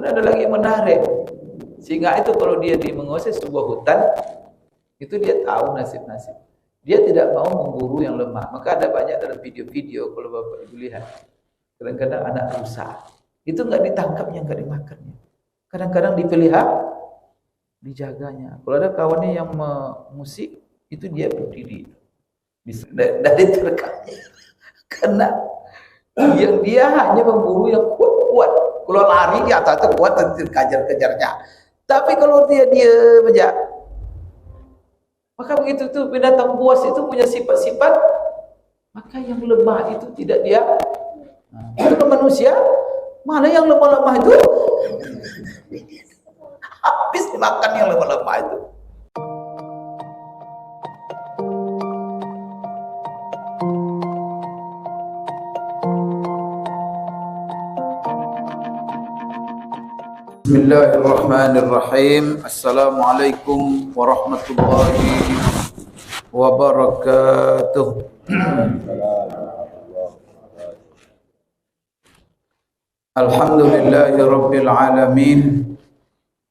ada lagi yang menarik. Singa itu kalau dia menguasai sebuah hutan, itu dia tahu nasib-nasib. Dia tidak mau memburu yang lemah. Maka ada banyak dalam video-video kalau Bapak Ibu lihat. Kadang-kadang anak rusa itu nggak ditangkapnya, nggak dimakannya. Kadang-kadang dipelihara, dijaganya. Kalau ada kawannya yang musik, itu dia berdiri dari terdekat. Karena yang dia hanya memburu yang kuat-kuat. Kalau lari di atas itu kuat dan kejar-kejarnya. Tapi kalau dia aja, maka begitu tuh binatang buas itu punya sifat-sifat, maka yang lemah itu tidak dia. Itu ke manusia, mana yang lemah-lemah itu habis dimakan yang lemah-lemah itu. Bismillahirrahmanirrahim. Assalamualaikum warahmatullahi wabarakatuh. Alhamdulillahi rabbil alamin.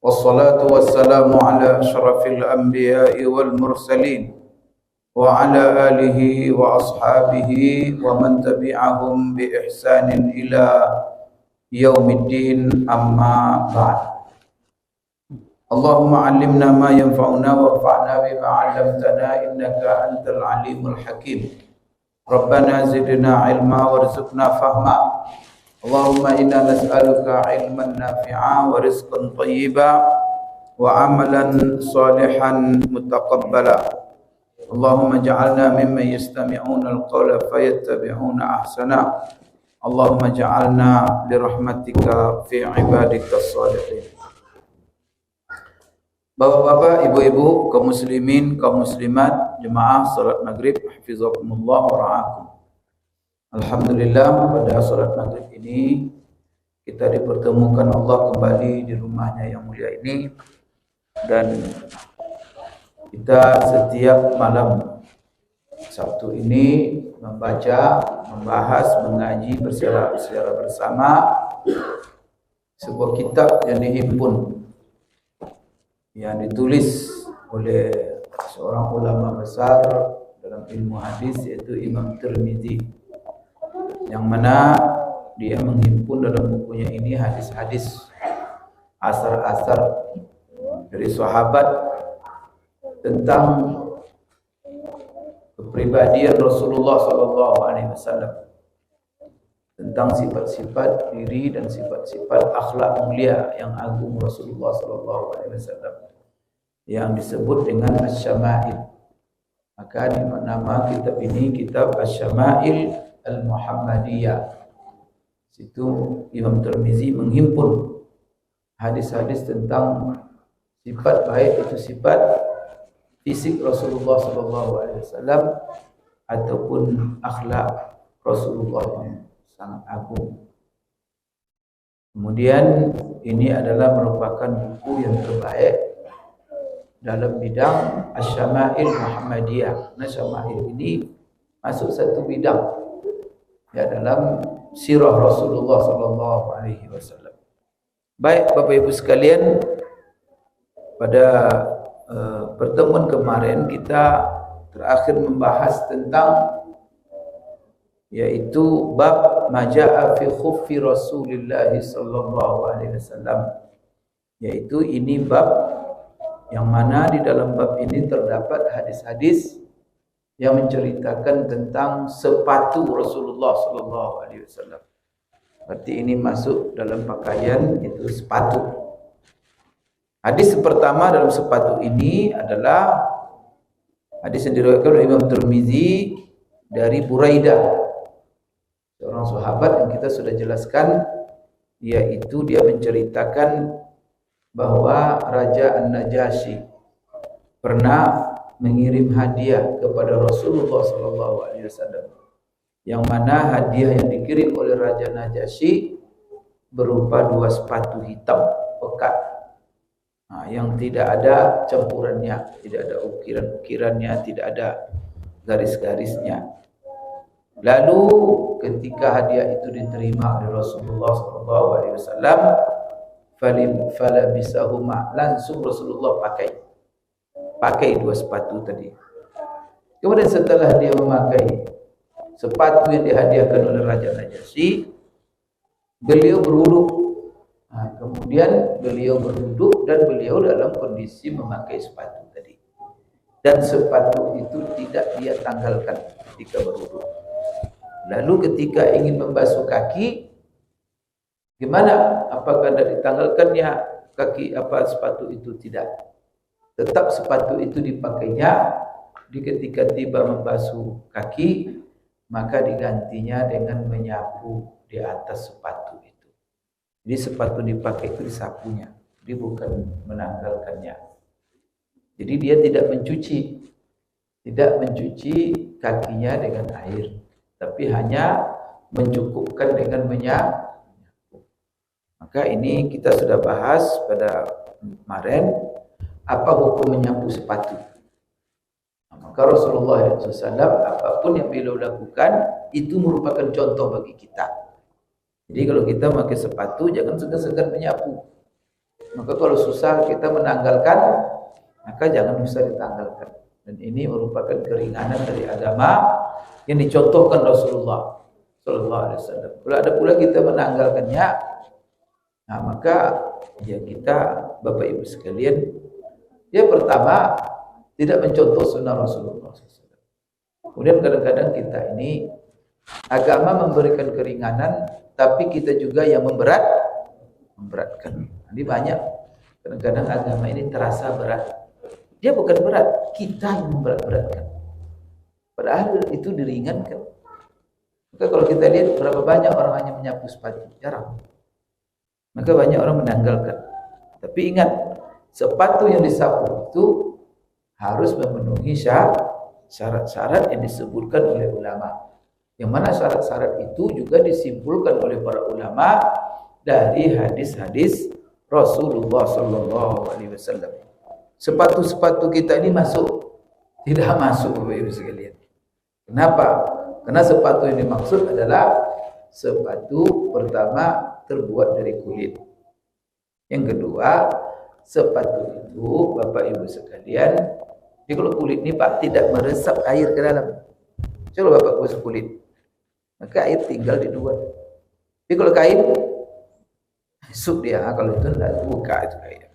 Wassalatu wassalamu ala asyrafil anbiya'i wal mursalin wa ala alihi wa ashabihi wa man tabi'ahum bi ihsanin ila yaumiddin, amma ba'd. Allahumma 'allimna ma yanfa'una wanfa'na bima 'allamtana innaka antal alimul hakim. Rabbana zidna 'ilma warzuqna fahma. Allahumma inna nas'aluka 'ilman nafi'a wa rizqan thayyiba wa 'amalan salihan mutaqabbala. Allahumma ja'alna mimman yastami'una al-qawla fayattabi'una ahsana. Allahumma ja'alna lirahmatika fi ibadika salihin. Bapak-bapak, ibu-ibu, kaum muslimin, kaum muslimat, jemaah salat maghrib, hafizakumullah wa ra'akum. Alhamdulillah, pada salat maghrib ini kita dipertemukan Allah kembali di rumahnya yang mulia ini, dan kita setiap malam Sabtu ini membaca, membahas, mengaji secara bersama sebuah kitab yang dihimpun, yang ditulis oleh seorang ulama besar dalam ilmu hadis, yaitu Imam Tirmizi, yang mana dia menghimpun dalam bukunya ini hadis-hadis, asar-asar dari sahabat tentang kepribadian Rasulullah SAW, tentang sifat-sifat diri dan sifat-sifat akhlak mulia yang agung Rasulullah SAW, yang disebut dengan Asy-Syama'il. Maka nama kitab ini kitab Asy-Syama'il Al-Muhammadiyah. Situ Imam Tirmizi menghimpun hadis-hadis tentang sifat, baik itu sifat fisik Rasulullah SAW ataupun akhlak Rasulullah yang sangat agung. Kemudian ini adalah merupakan buku yang terbaik dalam bidang Asy-Syama'il Muhammadiyah. Nah, Syama'il ini masuk satu bidang ya dalam sirah Rasulullah SAW. Baik Bapak Ibu sekalian, pada pertemuan kemarin kita terakhir membahas tentang, yaitu bab maja'a fi khuffi Rasulillah sallallahu alaihi wasallam, yaitu ini bab yang mana di dalam bab ini terdapat hadis-hadis yang menceritakan tentang sepatu Rasulullah sallallahu alaihi wasallam. Berarti ini masuk dalam pakaian, itu sepatu. Hadis pertama dalam sepatu ini adalah hadis yang diriwayatkan oleh Imam Tirmizi dari Buraidah, seorang sahabat yang kita sudah jelaskan, yaitu dia menceritakan bahwa Raja An-Najasyi pernah mengirim hadiah kepada Rasulullah SAW, yang mana hadiah yang dikirim oleh Raja Najasyi berupa dua sepatu hitam pekat, yang tidak ada campurannya, tidak ada ukiran-ukirannya, tidak ada garis-garisnya. Lalu ketika hadiah itu diterima oleh Rasulullah SAW, falabisahuma, langsung Rasulullah pakai dua sepatu tadi. Kemudian setelah dia memakai sepatu yang dihadiahkan oleh Raja Najasyi, beliau berwudu. Kemudian beliau berduduk dan beliau dalam kondisi memakai sepatu tadi. Dan sepatu itu tidak dia tanggalkan ketika berwudu. Lalu ketika ingin membasuh kaki, gimana? Apakah tidak ditanggalkannya kaki sepatu itu? Tidak. Tetap sepatu itu dipakainya. Ketika tiba membasuh kaki, maka digantinya dengan menyapu di atas sepatu itu. Jadi sepatu dipakai itu disapunya, dia bukan menanggalkannya. Jadi dia tidak mencuci kakinya dengan air, tapi hanya mencukupkan dengan menyapu. Maka ini kita sudah bahas pada kemarin, apa hukum menyapu sepatu. Maka Rasulullah SAW, apapun yang beliau lakukan, itu merupakan contoh bagi kita. Jadi kalau kita pakai sepatu, jangan segan-segan menyapu. Maka kalau susah kita menanggalkan, maka jangan usah ditanggalkan. Dan ini merupakan keringanan dari agama yang dicontohkan Rasulullah SAW. Kalau ada pula kita menanggalkannya, maka ya kita, Bapak Ibu sekalian, ya pertama, tidak mencontoh sunnah Rasulullah SAW. Kemudian kadang-kadang kita ini agama memberikan keringanan, tapi kita juga yang memberatkan. Jadi banyak kadang-kadang agama ini terasa berat. Dia bukan berat, kita yang memberat-beratkan. Padahal itu diringankan. Maka kalau kita lihat berapa banyak orang hanya menyapu sepatu, jarang. Maka banyak orang menanggalkan. Tapi ingat, sepatu yang disapu itu harus memenuhi syarat-syarat yang disebutkan oleh ulama. Yang mana syarat-syarat itu juga disimpulkan oleh para ulama dari hadis-hadis Rasulullah SAW. Sepatu-sepatu kita ini masuk? Tidak masuk, Bapak Ibu sekalian. Kenapa? Karena sepatu yang dimaksud adalah sepatu pertama terbuat dari kulit. Yang kedua, sepatu itu Bapak Ibu sekalian, jadi kalau kulit ini Pak tidak meresap air ke dalam. Coba Bapak gosok kulit, maka air tinggal di luar. Tapi kalau kain, masuk dia. Kalau itu tidak buka itu kain.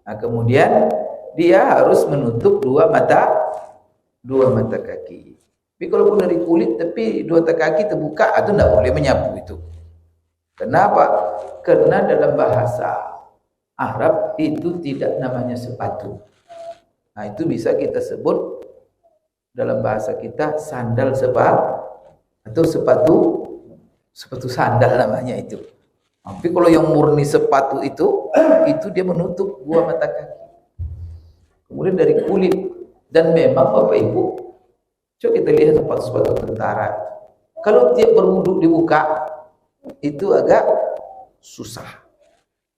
Kemudian dia harus menutup dua mata kaki. Tapi kalau pun dari kulit, tapi dua mata kaki terbuka, itu tidak boleh menyapu itu. Kenapa? Karena dalam bahasa Arab itu tidak namanya sepatu. Itu bisa kita sebut dalam bahasa kita sandal atau sepatu sandal namanya itu. Tapi kalau yang murni sepatu itu dia menutup dua mata kaki. Kemudian dari kulit, dan memang Bapak Ibu, coba kita lihat sepatu tentara. Kalau tiap berwudu dibuka, itu agak susah.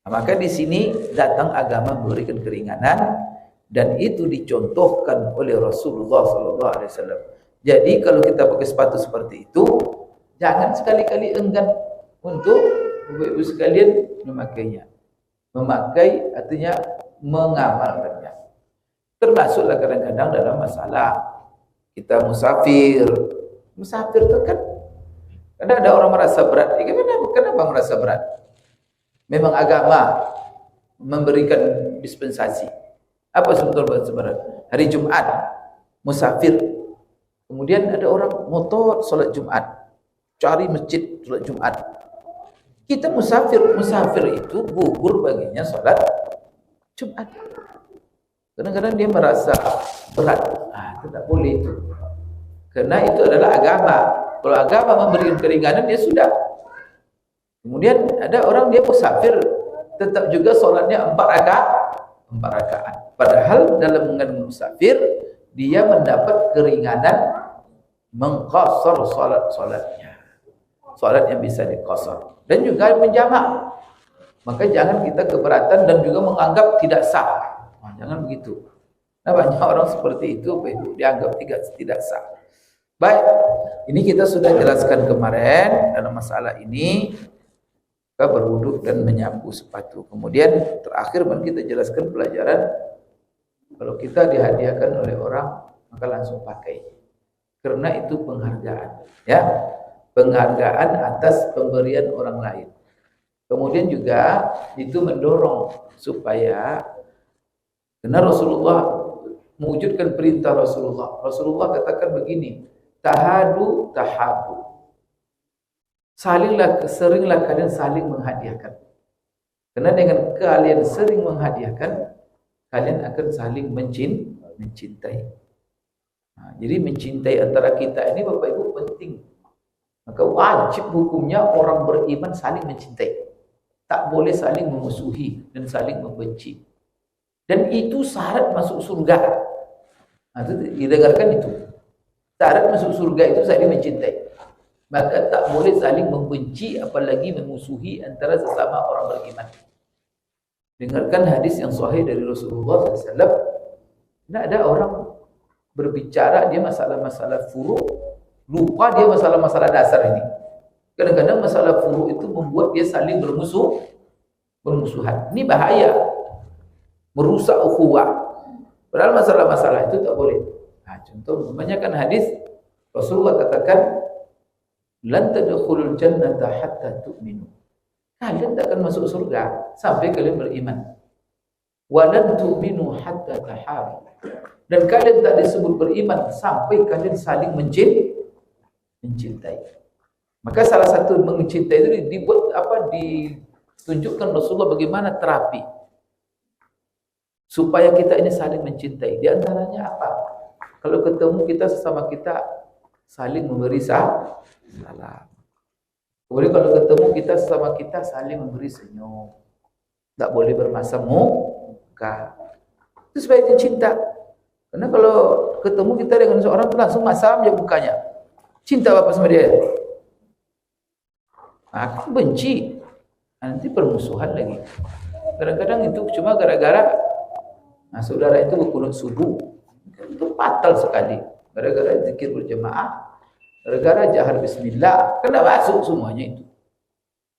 Maka di sini datang agama memberikan keringanan, dan itu dicontohkan oleh Rasulullah SAW. Jadi kalau kita pakai sepatu seperti itu, jangan sekali-kali enggan untuk Bapak Ibu sekalian memakainya. Memakai artinya mengamalkannya. Termasuklah kadang-kadang dalam masalah kita musafir. Musafir itu kan kadang ada orang merasa berat. Kenapa merasa berat? Memang agama memberikan dispensasi. Apa sebetulnya berat? Hari Jumat, musafir. Kemudian ada orang motor solat Jumat, cari masjid solat Jumat. Kita musafir itu gugur baginya solat Jumat. Kadang-kadang dia merasa berat. Tidak boleh itu. Karena itu adalah agama. Kalau agama memberikan keringanan, dia sudah. Kemudian ada orang dia musafir, tetap juga solatnya 4 rakaat. Padahal dalam mengenai musafir, dia mendapat keringanan mengqasar solatnya. Solat yang bisa diqasar. Dan juga menjamak. Maka jangan kita keberatan dan juga menganggap tidak sah. Jangan begitu. Banyak orang seperti itu dianggap tidak sah. Baik, ini kita sudah jelaskan kemarin dalam masalah ini. maka berwudu dan menyapu sepatu. Kemudian terakhir mari kita jelaskan pelajaran kalau kita dihadiahkan oleh orang maka langsung pakai. Karena itu penghargaan, ya. Penghargaan atas pemberian orang lain. Kemudian juga itu mendorong supaya karena Rasulullah mewujudkan perintah Rasulullah. Rasulullah katakan begini, tahadu tahabu. Seringlah kalian saling menghadiahkan. Karena dengan kalian sering menghadiahkan, kalian akan saling mencintai. Nah, jadi mencintai antara kita ini Bapak Ibu penting. Maka wajib hukumnya orang beriman saling mencintai. Tak boleh saling memusuhi dan saling membenci. Dan itu syarat masuk surga. Nah, itu didengarkan itu. Syarat masuk surga itu saling mencintai. Maka tak boleh saling membenci apalagi memusuhi antara sesama orang beriman. Dengarkan hadis yang sahih dari Rasulullah SAW. Tidak ada orang berbicara dia masalah-masalah furu, lupa dia masalah-masalah dasar ini. Kadang-kadang masalah furu itu membuat dia saling bermusuhan. Ini bahaya, merusak ukhuwah. Padahal masalah-masalah itu tak boleh. Nah, contoh kebanyakan hadis Rasulullah katakan, lan tadkhulul jannata hatta tu'minu. Kalian tak akan masuk surga sampai kalian beriman. Wa lan tu'minu hatta tahabu. Dan kalian tak disebut beriman sampai kalian saling mencintai. Maka salah satu mencintai itu ditunjukkan Rasulullah bagaimana terapi supaya kita ini saling mencintai. Di antaranya apa? Kalau ketemu kita sesama kita saling memberi salam. Kemudian kalau ketemu kita sesama kita saling memberi senyum. Tak boleh bermasam muka. Itu supaya dia cinta. Karena kalau ketemu kita dengan seorang itu langsung masam je mukanya. Cinta Bapak sama dia. Aku benci. Nanti permusuhan lagi. Kadang-kadang itu cuma gara-gara saudara itu berkunut subuh. Itu fatal sekali. Gara-gara zikir berjemaah. Gara-gara jahar bismillah, kena masuk semuanya itu.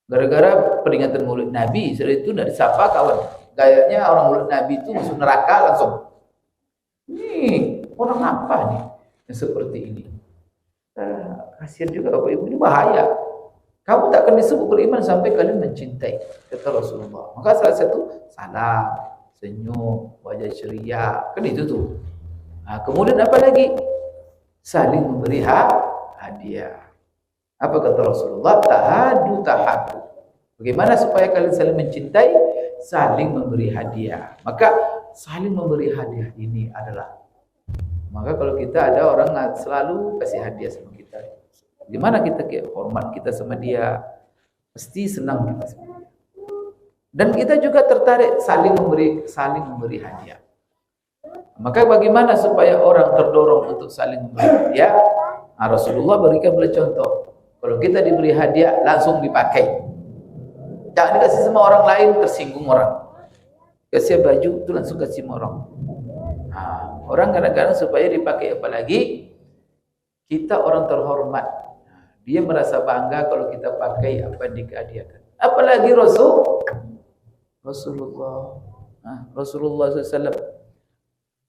Gara-gara peringatan Maulid Nabi, setelah itu tidak disapa kawan. Gayanya orang Maulid Nabi itu masuk neraka langsung. Ini orang apa nih yang seperti ini? Kasihan juga Bapak Ibu, ini bahaya. Kamu tak akan disebut beriman sampai kalian mencintai, kata Rasulullah. Maka salah satu salam, senyum, wajah ceria, kan itu tuh. Nah, kemudian apa lagi? Saling memberi hadiah. Apa kata Rasulullah? Tahadu tahabu. Bagaimana supaya kalian saling mencintai? Saling memberi hadiah. Maka saling memberi hadiah ini adalah, maka kalau kita ada orang selalu kasih hadiah sama kita, gimana kita hormat kita sama dia, pasti senang kita sama dia. Dan kita juga tertarik saling memberi hadiah. Maka bagaimana supaya orang terdorong untuk saling memberi hadiah? Nah, Rasulullah berikan contoh. Kalau kita diberi hadiah langsung dipakai. Jangan dikasih sama orang lain, tersinggung orang. Kasih baju itu langsung kasih sama orang. Nah, orang kadang-kadang supaya dipakai, apalagi kita orang terhormat. Dia merasa bangga kalau kita pakai apa yang dihadiahkan. Apalagi Rasulullah. Nah, Rasulullah SAW.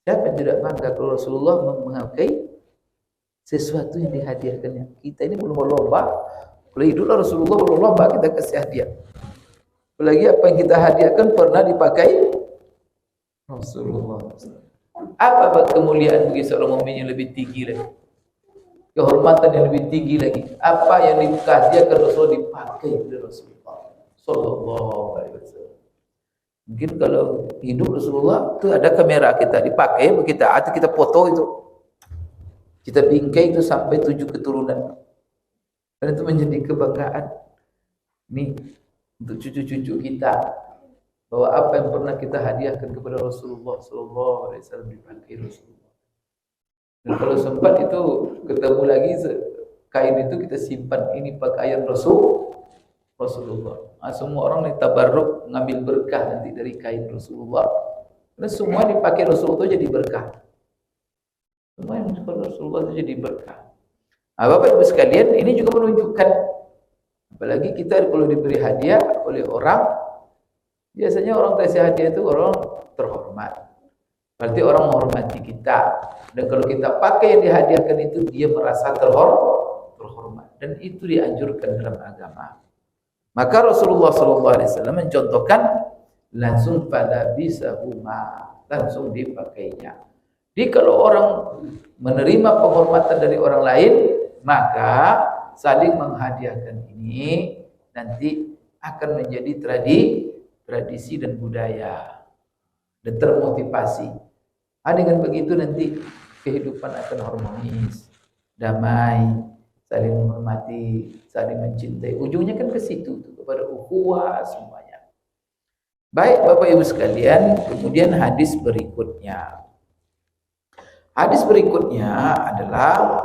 Siapa yang tidak bangga kalau Rasulullah memakai sesuatu yang dihadiahkannya? Kita ini belum berlomba. Kalau hiduplah Rasulullah berlomba kita kasih hadiah. Apalagi apa yang kita hadiahkan pernah dipakai Rasulullah. Apa kemuliaan bagi seorang mukmin yang lebih tinggi lagi? Kehormatan yang lebih tinggi lagi. Apa yang dihadiahkan Rasulullah dipakai oleh Rasulullah Sallallahu Alaihi Wasallam. Mungkin kalau hidup Rasulullah itu ada kamera kita dipakai, kita foto itu. Kita bingkai itu sampai 7 keturunan. Dan itu menjadi kebanggaan. Nih, untuk cucu-cucu kita. Bahwa apa yang pernah kita hadiahkan kepada Rasulullah Sallallahu Alaihi Wasallam dipakai Rasulullah. Dan kalau sempat itu ketemu lagi, kain itu kita simpan. Ini pakaian Rasulullah. Nah, semua orang nih tabarruk ngambil berkah nanti dari kain Rasulullah. Karena semua dipakai Rasulullah jadi berkah. Semua yang dipakai Rasulullah itu jadi berkah. Nah, Bapak Ibu sekalian, ini juga menunjukkan Apalagi kita kalau diberi hadiah oleh orang, biasanya orang kasih hadiah itu orang terhormat. Berarti orang menghormati kita. Dan kalau kita pakai yang dihadiahkan itu, dia merasa terhormat. Dan itu dianjurkan dalam agama. Maka Rasulullah SAW mencontohkan langsung pada bisa huma, langsung dipakainya. Jadi kalau orang menerima penghormatan dari orang lain, maka saling menghadiahkan ini nanti akan menjadi tradisi dan budaya dan termotivasi. Dengan begitu nanti kehidupan akan harmonis, damai, saling menghormati, saling mencintai. Ujungnya kan ke situ, kepada ukhuwah semuanya. Baik Bapak Ibu sekalian, kemudian hadis berikutnya. Hadis berikutnya adalah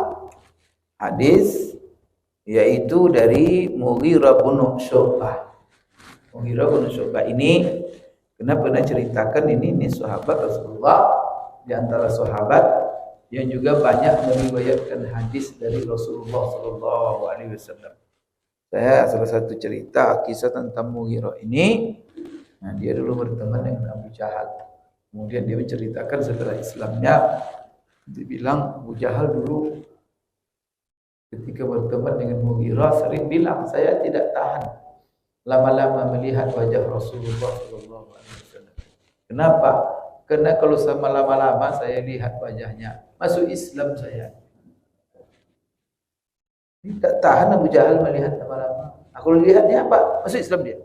hadis yaitu dari Mughirah bin Syu'bah. Mughirah bin Syu'bah ini pernah ceritakan ini sahabat Rasulullah, di antara sahabat yang juga banyak meriwayatkan hadis dari Rasulullah SAW. Saya salah satu cerita kisah tentang Mughirah ini. Nah, dia dulu berteman dengan Abu Jahal. Kemudian dia menceritakan setelah Islamnya, dia bilang Abu Jahal dulu ketika berteman dengan Mughirah sering bilang, saya tidak tahan lama-lama melihat wajah Rasulullah SAW. Kenapa? Karena kalau sama lama-lama saya lihat wajahnya, masuk Islam saya. Tidak tahan Abu Jahal melihat lama-lama. Aku lihatnya apa? Masuk Islam dia.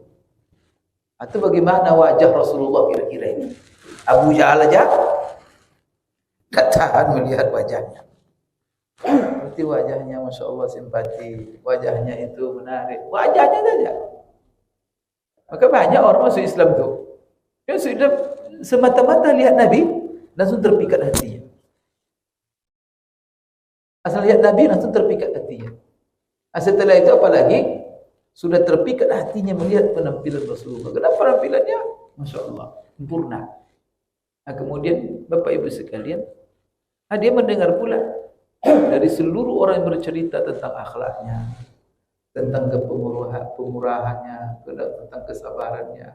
Atau bagaimana wajah Rasulullah kira-kira ini? Abu Jahal aja tidak tahan melihat wajahnya. Seperti wajahnya, Masya Allah, simpati. Wajahnya itu menarik. Wajahnya saja. Maka banyak orang masuk Islam tuh. Dia sudah semata-mata lihat Nabi, langsung terpikat hatinya. Asal lihat Nabi, langsung terpikat hatinya. Setelah itu apalagi, sudah terpikat hatinya melihat penampilan Rasulullah. Kenapa penampilannya? Masya Allah, sempurna. Nah, kemudian Bapak Ibu sekalian, dia mendengar pula dari seluruh orang yang bercerita tentang akhlaknya, tentang pemurahannya, tentang kesabarannya,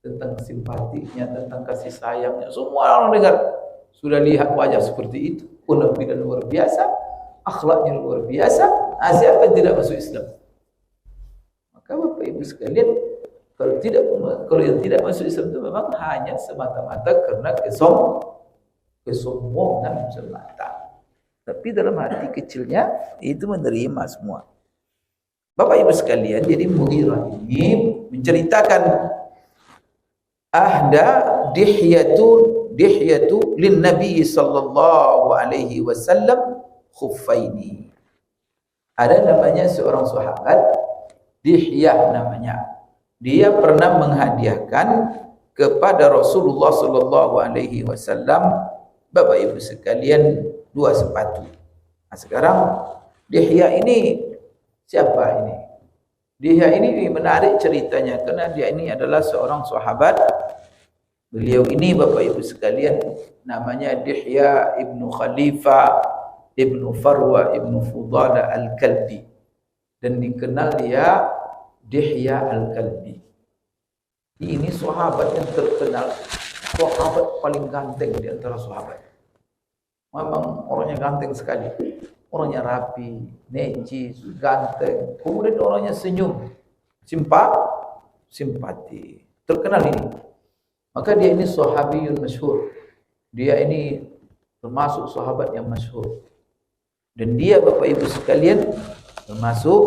tentang simpatinya, tentang kasih sayangnya. Semua orang dengar. Sudah lihat wajah seperti itu, penampilan luar biasa, akhlaknya luar biasa. Siapa yang tidak masuk Islam? Maka Bapak Ibu sekalian, kalau yang tidak masuk Islam itu memang hanya semata-mata karena kesombongan semata. Tapi dalam hati kecilnya itu menerima semua. Bapak Ibu sekalian, jadi Mughirah ini menceritakan ahda dihyatu lin Nabi sallallahu alaihi wasallam khuffaini. Ada namanya seorang sahabat Dihyah namanya. Dia pernah menghadiahkan kepada Rasulullah sallallahu alaihi wasallam, Bapak Ibu sekalian, 2 sepatu. Nah, sekarang Dihyah ini siapa ini? Dihyah ini menarik ceritanya karena dia ini adalah seorang sahabat. Beliau ini Bapak Ibu sekalian namanya Dihyah ibnu Khalifah ibnu Farwa ibnu Fudala al-Kalbi, dan dikenal dia Dihyah al-Kalbi. Ini sahabat yang terkenal, sahabat paling ganteng di antara sahabat. Memang orangnya ganteng sekali. Orangnya rapi, necis, ganteng. Kemudian orangnya senyum, simpati. Terkenal ini. Maka dia ini sahabiyun masyhur. Dia ini termasuk sahabat yang masyhur. Dan dia Bapak Ibu sekalian termasuk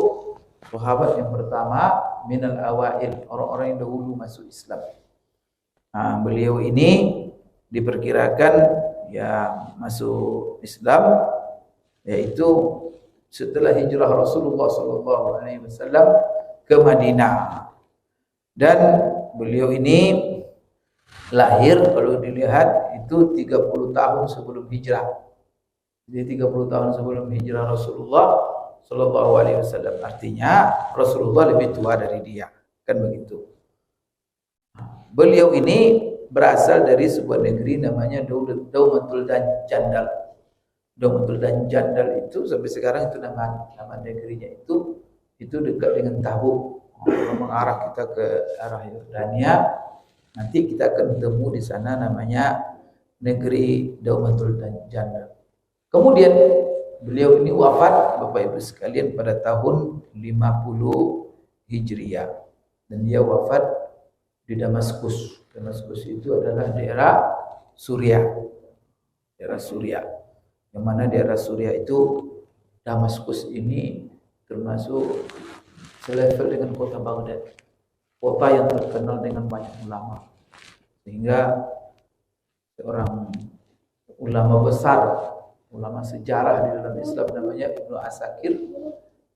sahabat yang pertama minal awail, orang-orang yang dahulu masuk Islam. Nah, beliau ini diperkirakan ya masuk Islam yaitu setelah hijrah Rasulullah SAW ke Madinah. Dan beliau ini lahir kalau dilihat itu 30 tahun sebelum hijrah. Jadi 30 tahun sebelum hijrah Rasulullah SAW. Artinya Rasulullah lebih tua dari dia, kan begitu. Beliau ini berasal dari sebuah negeri namanya Daumatul Jandal. Daumatul Jandal itu sampai sekarang itu nama negerinya itu itu dekat dengan Tabuk. Kalau mengarah kita ke arah Yordania, nanti kita akan ketemu di sana namanya negeri Daumatul Jannah. Kemudian beliau ini wafat Bapak Ibu sekalian pada tahun 50 Hijriah dan dia wafat di Damaskus. Damaskus itu adalah daerah Suriah. Daerah Suriah. Yang mana daerah Suriah itu Damaskus ini termasuk selevel dengan kota Baghdad. Kota yang terkenal dengan banyak ulama. Sehingga seorang ulama besar, ulama sejarah di dalam Islam namanya Ibnu Asakir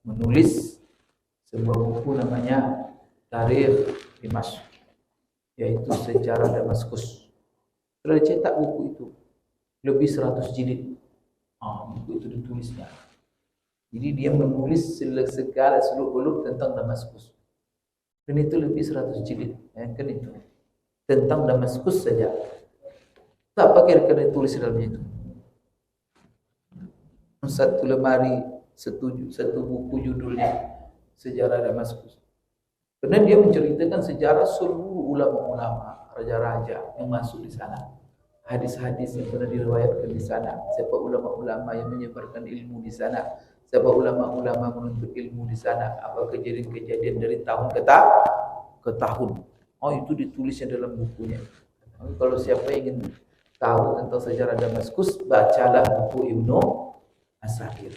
menulis sebuah buku namanya Tarikh Dimashq, yaitu sejarah Damaskus. Sudah dicetak buku itu lebih 100 jilid. Buku itu ditulisnya. Jadi dia menulis segala seluk-beluk tentang Damaskus. Dan itu lebih 100 jilid. Kan itu tentang Damaskus saja. Apa kira-kira ditulis dalamnya itu? Satu lemari, satu buku judulnya Sejarah Damaskus. Karena dia menceritakan sejarah seluruh ulama-ulama, raja-raja yang masuk di sana. Hadis-hadis yang pernah diriwayatkan di sana. Siapa ulama-ulama yang menyebarkan ilmu di sana. Siapa ulama-ulama menuntut ilmu di sana. Apa kejadian-kejadian dari tahun ke tahun. Itu ditulisnya dalam bukunya. Kalau siapa ingin tahu tentang sejarah Damaskus, bacalah buku Ibnu Asakir.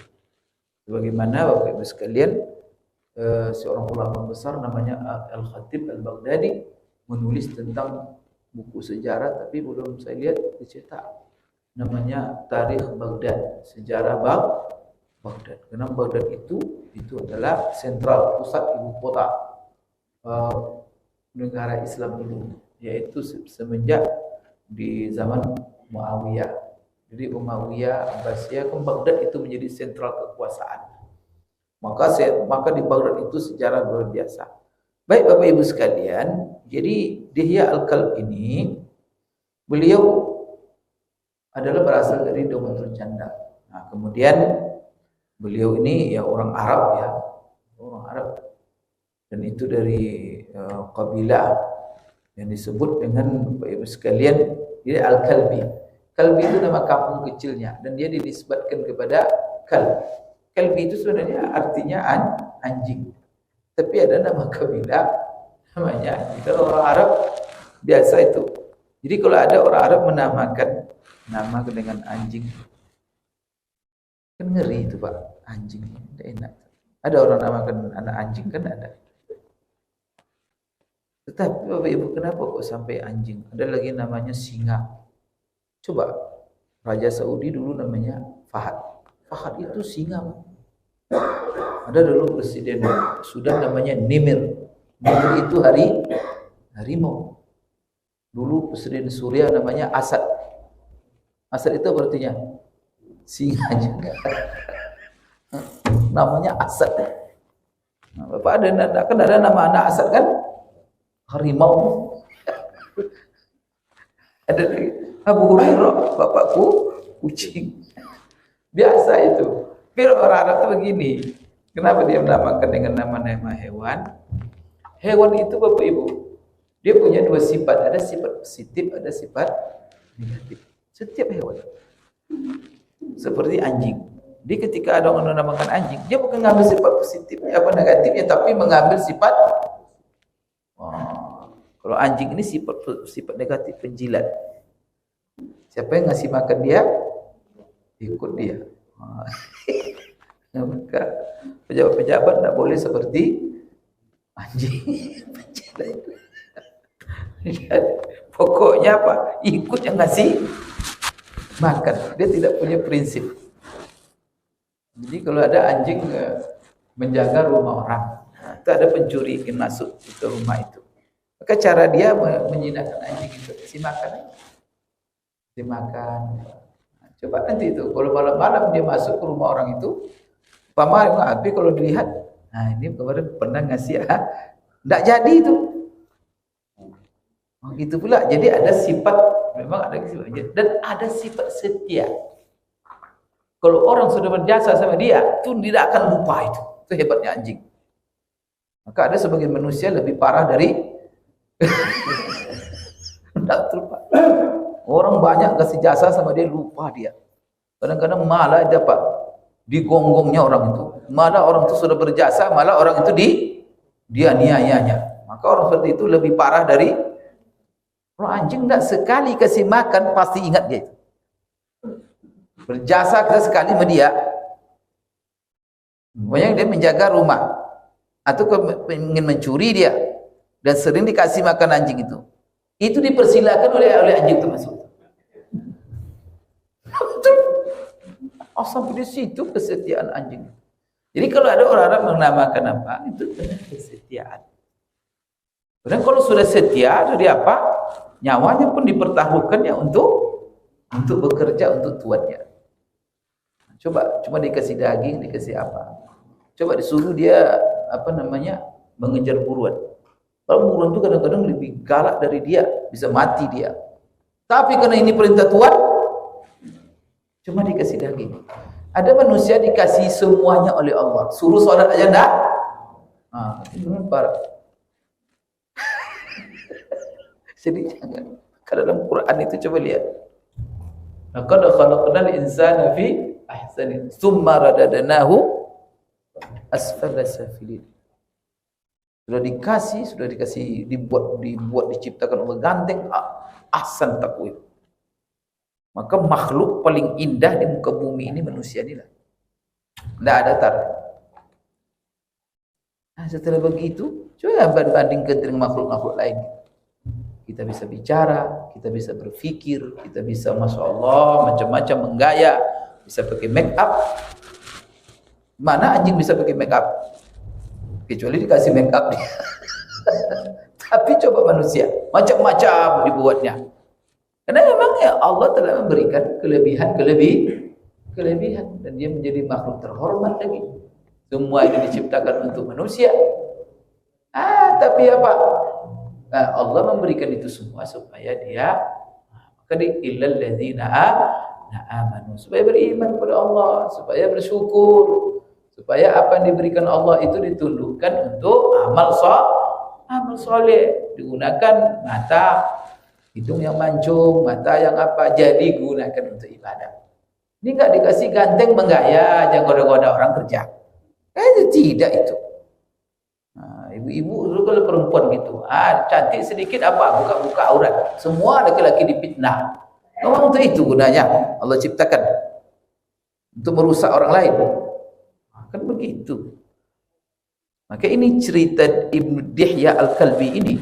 Sebagaimana Bapak Ibu sekalian, seorang ulama besar namanya Al-Khatib Al-Baghdadi menulis tentang buku sejarah, tapi belum saya lihat dicetak. Namanya Tarikh Baghdad, sejarah Baghdad. Karena Baghdad itu adalah sentral, pusat ibu kota negara Islam dulu, yaitu semenjak di zaman Muawiyah. Jadi Umayyah, Abbasiyah, Baghdad itu menjadi sentral kekuasaan. Maka di Baghdad itu sejarah luar biasa. Baik Bapak Ibu sekalian, jadi Dihya Al-Kalb ini beliau adalah berasal dari Daumatul Jannah. Nah, kemudian beliau ini ya orang Arab ya, orang Arab, dan itu dari kabilah yang disebut dengan Bapak Ibu sekalian, dia Al-Kalbi. Kalbi itu nama kampung kecilnya dan dia dinisbatkan kepada Kalb. Kalbi itu sebenarnya artinya anjing. Tapi ada nama kabilah namanya anjing. Kalau orang Arab biasa itu. Jadi kalau ada orang Arab menamakan nama dengan anjing, kan ngeri itu Pak, anjing. Tidak enak. Ada orang namakan anak anjing, kan ada. Tetapi Bapak Ibu, kenapa kok sampai anjing? Ada lagi namanya singa. Coba, Raja Saudi dulu namanya Fahad. Fahad itu singa. Ada dulu Presiden Sudan namanya Nimir. Nimir itu harimau. Dulu Presiden Suriah namanya Asad. Asad itu artinya singa juga. Namanya Asad. Nah, Bapak ada nama anak Asad kan? Harimau. Ada lagi Abu Hurairah, bapakku kucing. Biasa itu. Tapi orang Arab itu begini. Kenapa dia menamakan dengan nama-nama hewan? Hewan itu Bapak Ibu, dia punya dua sifat. Ada sifat positif, ada sifat negatif. Setiap hewan. Seperti anjing. Dia ketika ada orang menamakan anjing, dia bukan mengambil sifat positif apa negatifnya, tapi mengambil sifat. Kalau anjing ini sifat negatif, penjilat. Siapa yang ngasih makan dia, ikut dia. Maka pejabat-pejabat tidak boleh seperti anjing. Pokoknya apa? Ikut yang ngasih makan. Dia tidak punya prinsip. Jadi kalau ada anjing menjaga rumah orang, itu ada pencuri ingin masuk ke rumah itu. Maka cara dia menjinakkan anjing itu, kasih makan. Dimakan. Coba nanti itu kalau malam-malam dia masuk ke rumah orang itu, tapi kalau dilihat, nah ini kemarin pernah ngasih enggak jadi itu. Gitu pula. Jadi ada sifat, memang ada sifat dan ada sifat setia. Kalau orang sudah berjasa sama dia, itu tidak akan lupa itu. Itu hebatnya anjing. Maka ada sebagian manusia lebih parah dari tidak terlupa. Orang banyak kasih jasa sama dia, lupa dia. Kadang-kadang malah dapat digonggongnya orang itu. Malah orang itu sudah berjasa, malah orang itu dia niayanya. Maka orang seperti itu lebih parah dari orang anjing. Tidak sekali kasih makan pasti ingat dia. Berjasa kita sekali sama dia. Banyak dia menjaga rumah atau ingin mencuri dia dan sering dikasih makan anjing itu dipersilakan oleh anjing itu masuk. Sampai di situ kesetiaan anjing. Jadi kalau ada orang Arab menamakan apa, itu benar kesetiaan. Dan kalau sudah setia, jadi apa? Nyawanya pun dipertaruhkannya untuk bekerja untuk tuannya. Coba cuma dikasih daging, dikasih apa? Coba disuruh dia mengejar buruan. Kalau buruan itu kadang-kadang lebih galak dari dia, bisa mati dia. Tapi karena ini perintah Tuhan, cuma dikasih daging. Ada manusia dikasih semuanya oleh Allah. Suruh sholat aja enggak? Itu parah. Jadi jangan. Kalau dalam Quran itu coba lihat. Laqad khalaqnal insana fi ahsani tsumma radadnahu asfala safilin. Sudah dikasih dibuat diciptakan Allah ganteng, ahsan taqwim. Maka makhluk paling indah di muka bumi ini manusia inilah. Tidak ada tar. Nah, setelah begitu, coba bandingkan dengan makhluk-makhluk lain. Kita bisa bicara, kita bisa berpikir, kita bisa Masya Allah macam-macam menggaya, bisa pakai make up. Mana anjing bisa pakai make up? Kecuali dikasih make up dia. Tapi coba manusia, macam-macam dibuatnya. Karena memang ya Allah telah memberikan kelebihan dan dia menjadi makhluk terhormat lagi. Semua ini diciptakan untuk manusia. Tapi apa? Allah memberikan itu semua supaya dia illal ladzina amanu, supaya beriman kepada Allah, supaya bersyukur, supaya apa yang diberikan Allah itu ditundukkan untuk amal soleh, digunakan mata, hidung yang mancung, mata yang apa, jadi gunakan untuk ibadah. Ini enggak dikasih ganteng menggaya, jangan goda-goda orang kerja. Tidak itu. Ibu-ibu dulu kalau perempuan gitu, cantik sedikit apa, buka-buka aurat. Semua laki-laki dipitnah. Memang untuk itu gunanya Allah ciptakan. Untuk merusak orang lain. Kan begitu. Maka ini cerita Ibnu Dihya Al-Kalbi ini.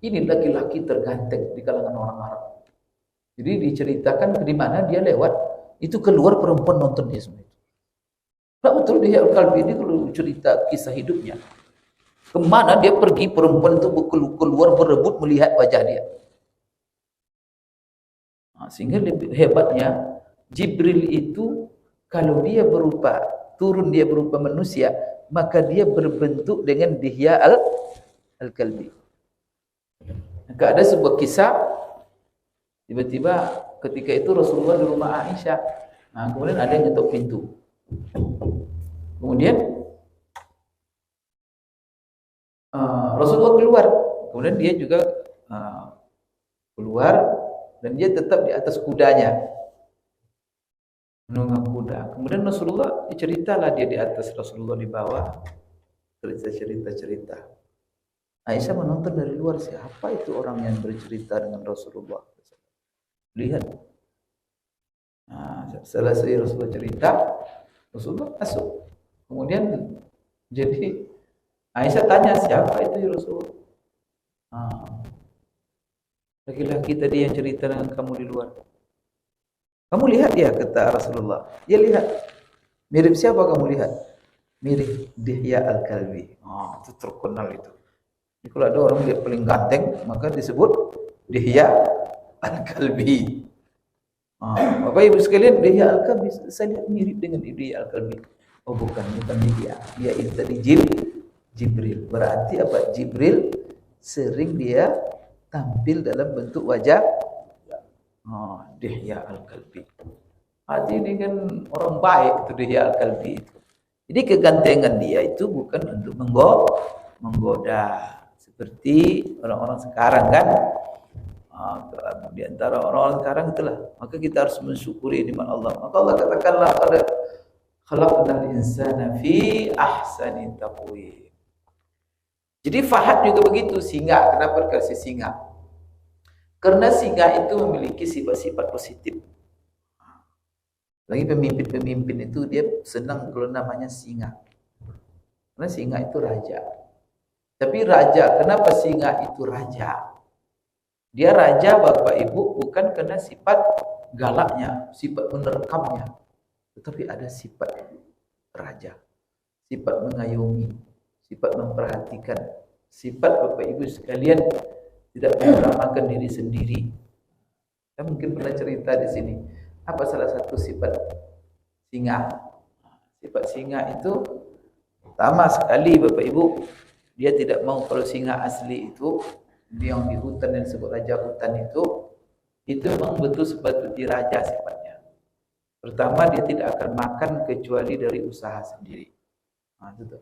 Ini laki-laki terganteng di kalangan orang Arab. Jadi diceritakan di mana dia lewat, itu keluar perempuan nonton dia semua itu. Nah, betul Dihya Al-Kalbi ini kalau cerita kisah hidupnya. Kemana dia pergi, perempuan itu keluar berebut melihat wajah dia. Sehingga lebih hebatnya, Jibril itu kalau dia turun dia berupa manusia, maka dia berbentuk dengan Dihya Al-Kalbi. Maka ada sebuah kisah, tiba-tiba ketika itu Rasulullah di rumah Aisyah. Kemudian ada yang ngetok pintu. Kemudian Rasulullah keluar, kemudian dia juga keluar dan dia tetap di atas kudanya menunggang kuda. Kemudian Rasulullah ceritalah dia di atas, Rasulullah di bawah, cerita. Aisyah menonton dari luar, siapa itu orang yang bercerita dengan Rasulullah? Lihat. Selesai Rasulullah cerita, Rasulullah masuk. Kemudian jadi Aisyah tanya, siapa itu ya Rasulullah? Laki-laki tadi yang cerita dengan kamu di luar. Kamu lihat ya, kata Rasulullah. Ya lihat. Mirip siapa kamu lihat? Mirip Dihya Al-Kalbi. Itu terkenal itu. Jadi kalau ada orang lihat paling ganteng, maka disebut Dihya Al-Kalbi. Bapak Ibu sekalian, Dihya Al-Kalbi, saya lihat mirip dengan Dihya Al-Kalbi. Oh bukan dia. Dia itu tadi Jibril. Berarti apa? Jibril sering dia tampil dalam bentuk wajah Dihya Al-Kalbi. Arti ini kan orang baik itu Dihya Al-Kalbi itu. Jadi kegantengan dia itu bukan untuk menggoda. Seperti orang-orang sekarang kan. Di antara orang-orang sekarang itulah. Maka kita harus mensyukuri nikmat Allah. Maka Allah katakanlah pada khalaqnal insana fi ahsani taqwim. Jadi Fahad juga begitu, singa. Kenapa dikasih singa? Karena singa itu memiliki sifat-sifat positif. Lagi pemimpin-pemimpin itu dia senang kalau namanya singa. Karena singa itu raja. Tapi raja, kenapa singa itu raja? Dia raja Bapak Ibu bukan karena sifat galaknya, sifat menerkamnya. Tetapi ada sifat raja. Sifat mengayomi, sifat memperhatikan. Sifat Bapak Ibu sekalian tidak menamakan diri sendiri. Saya mungkin pernah cerita di sini. Apa salah satu sifat singa? Sifat singa itu pertama sekali Bapak Ibu, dia tidak mau kalau singa asli itu, dia yang di hutan yang disebut raja hutan itu memang betul seperti raja sifatnya. Pertama dia tidak akan makan kecuali dari usaha sendiri. Itu.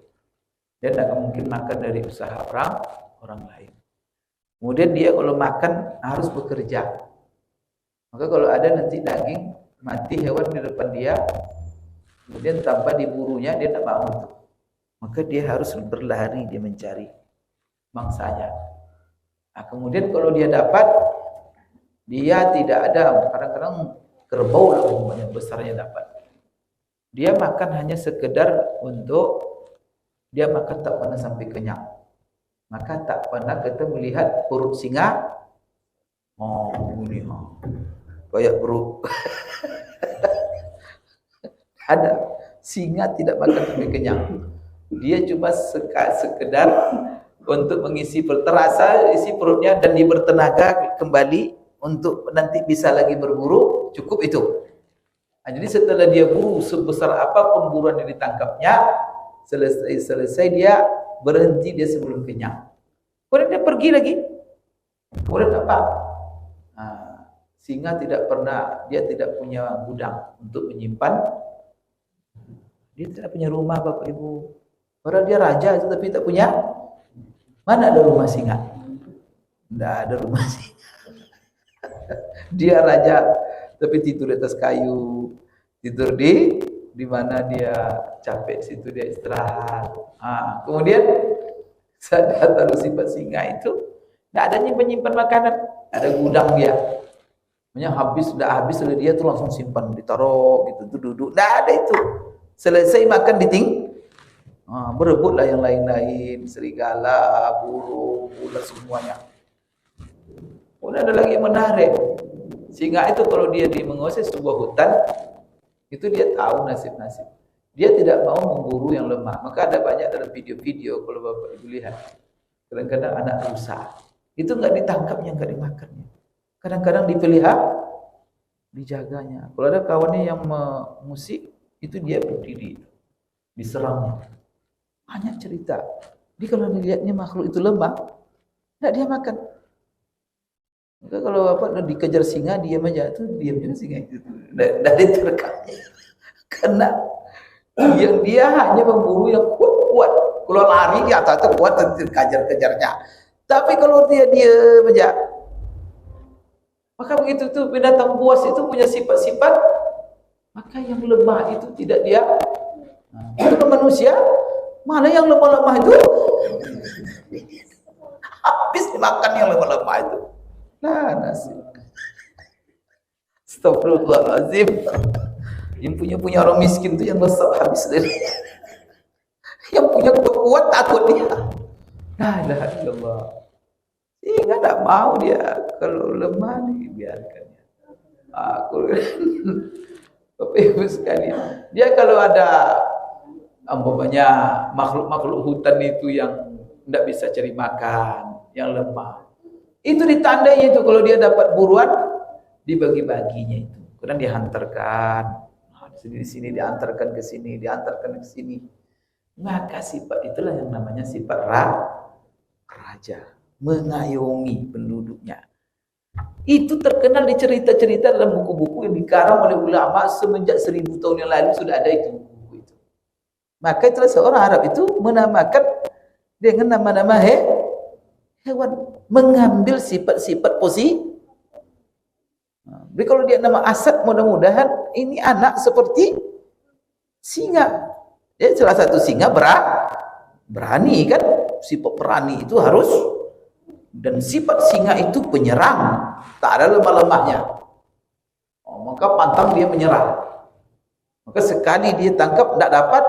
Dia tidak mungkin makan dari usaha orang lain. Kemudian dia kalau makan harus bekerja. Maka kalau ada nanti daging mati hewan di depan dia, kemudian tanpa diburunya dia tak mau itu. Maka dia harus berlari, dia mencari mangsanya. Nah, kemudian kalau dia dapat, dia tidak ada, kadang-kadang kerbau lah yang besarnya dapat. Dia makan hanya sekedar untuk dia makan tak pernah sampai kenyang. Maka tak pernah kita melihat perut singa. Ini kayak perut. Ada singa tidak makan sampai kenyang. Dia cuma sekedar untuk mengisi perut, terasa isi perutnya dan dia bertenaga kembali untuk nanti bisa lagi berburu, cukup itu. Nah, jadi setelah dia buru sebesar apa pemburuan yang ditangkapnya, selesai dia berhenti dia sebelum kenyang. Kemudian dia pergi lagi. Kemudian apa? Nah, singa tidak pernah, dia tidak punya gudang untuk menyimpan. Dia tidak punya rumah Bapak Ibu. Padahal dia raja itu tapi tak punya. Mana ada rumah singa? Tidak ada rumah singa. Dia raja tapi tidur di atas kayu, tidur di mana dia capek situ dia istirahat. Kemudian sadar taruh sifat singa itu tidak ada menyimpan makanan, ada gudang dia. Makanya sudah habis oleh dia tuh langsung simpan, ditaruh gitu tuh duduk. Tidak ada itu. Selesai makan berebutlah yang lain-lain, serigala, burung, ular semuanya. Kemudian ada lagi yang menarik. Singa itu kalau dia menguasai sebuah hutan, itu dia tahu nasib-nasib. Dia tidak mau memburu yang lemah. Maka ada banyak dalam video-video kalau Bapak Ibu lihat. Kadang-kadang anak rusa. Itu enggak ditangkapnya, enggak dimakannya. Kadang-kadang dipelihara, dijaganya. Kalau ada kawannya yang musik, itu dia berdiri, diserangnya. Banyak cerita. Jadi kalau dilihatnya makhluk itu lemah, enggak dia makan. Maka kalau Bapak dikejar singa, diam aja. Itu diamnya singa itu. Dari terekamnya. Karena yang dia hanya memburu yang kuat-kuat. Kalau lari di atas itu kuat dan kejar-kejarnya. Tapi kalau dia diam aja, maka begitu tuh binatang buas itu punya sifat-sifat. Maka yang lemah itu tidak dia. Kalau manusia, malah yang lemah-lemah itu habis dimakan yang lemah-lemah itu. Nah, nasi. Astagfirullahaladzim. Yang punya orang miskin itu yang besar habis dari. Yang punya kuat takut dia. La ilaha illallah. Sehingga tak mau dia kalau lemah dibiarkannya. Bapak Ibu sekalian, dia kalau ada umpamanya makhluk-makhluk hutan itu yang tidak bisa cari makan, yang lemah. Itu ditandai itu kalau dia dapat buruan dibagi-baginya itu. Kemudian dihantarkan di sini, diantarkan ke sini, diantarkan ke sini. Maka sifat itulah yang namanya sifat raja, mengayomi penduduknya. Itu terkenal di cerita-cerita dalam buku-buku yang dikarang oleh ulama semenjak 1000 tahun yang lalu sudah ada itu buku itu. Maka itulah seorang Arab itu menamakan dengan nama-nama hewan, mengambil sifat-sifat positif. Jadi kalau dia nama Asad, mudah-mudahan ini anak seperti singa. Ya, salah satu singa berani kan, sifat berani itu harus, dan sifat singa itu penyerang, tak ada lemah-lemahnya. Maka pantang dia menyerah. Maka sekali dia tangkap tidak dapat,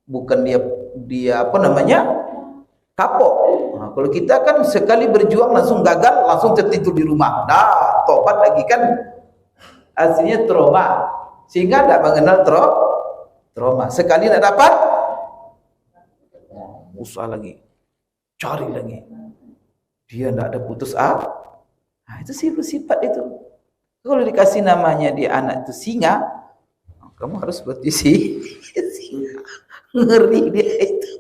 bukan dia apa namanya, kapok. Kalau kita kan sekali berjuang langsung gagal, langsung tertidur di rumah. Nah, tobat lagi kan aslinya trauma, sehingga tidak mengenal trauma. Sekali tidak dapat, usaha lagi, cari lagi, dia tidak ada putus itu sifat itu. Kalau dikasih namanya dia anak itu singa, kamu harus seperti singa, ngeri dia itu.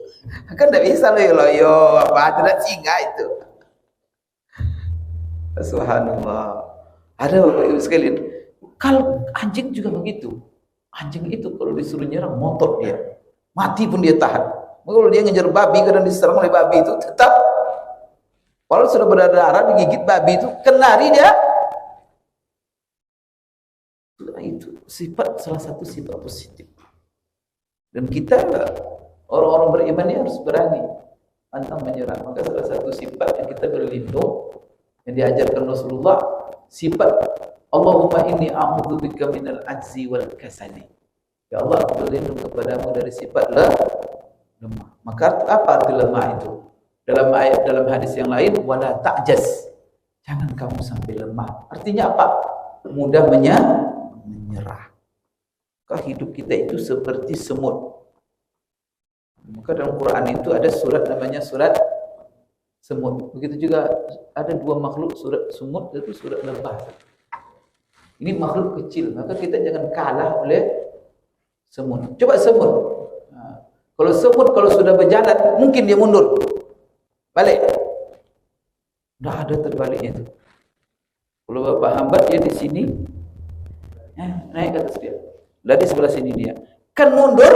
Kan tidak bisa loyo apa tidak singa itu. Subhanallah. Ada Bapak Ibu sekalian, kalau anjing juga begitu. Anjing itu kalau disuruh nyerang, motor dia, mati pun dia tahan. Kalau dia ngejar babi, kadang diserang oleh babi itu tetap, walau sudah berdarah digigit babi itu, kenari dia. Itu sifat, salah satu sifat positif. Dan kita orang-orang beriman ini harus berani pantang menyerah. Maka salah satu sifat yang kita berlindung, yang diajarkan Rasulullah, sifat Allahumma inni a'udzubika minal ajzi wal kasali. Ya Allah, aku berlindung kepadamu dari sifat lemah. Maka apa arti lemah itu? Dalam ayat, dalam hadis yang lain, wala ta'jaz, jangan kamu sampai lemah. Artinya apa? Mudah menyerah. Maka hidup kita itu seperti semut. Maka dalam Quran itu ada surat namanya surat semut. Begitu juga ada dua makhluk, surat semut itu surat lebah. Ini makhluk kecil, maka kita jangan kalah oleh semut. Coba semut. Kalau semut kalau sudah berjalan, mungkin dia mundur, balik. Tidak ada terbaliknya itu. Kalau Bapak hambat dia di sini, naik ke atas dia. Dari sebelah sini dia. Kan mundur?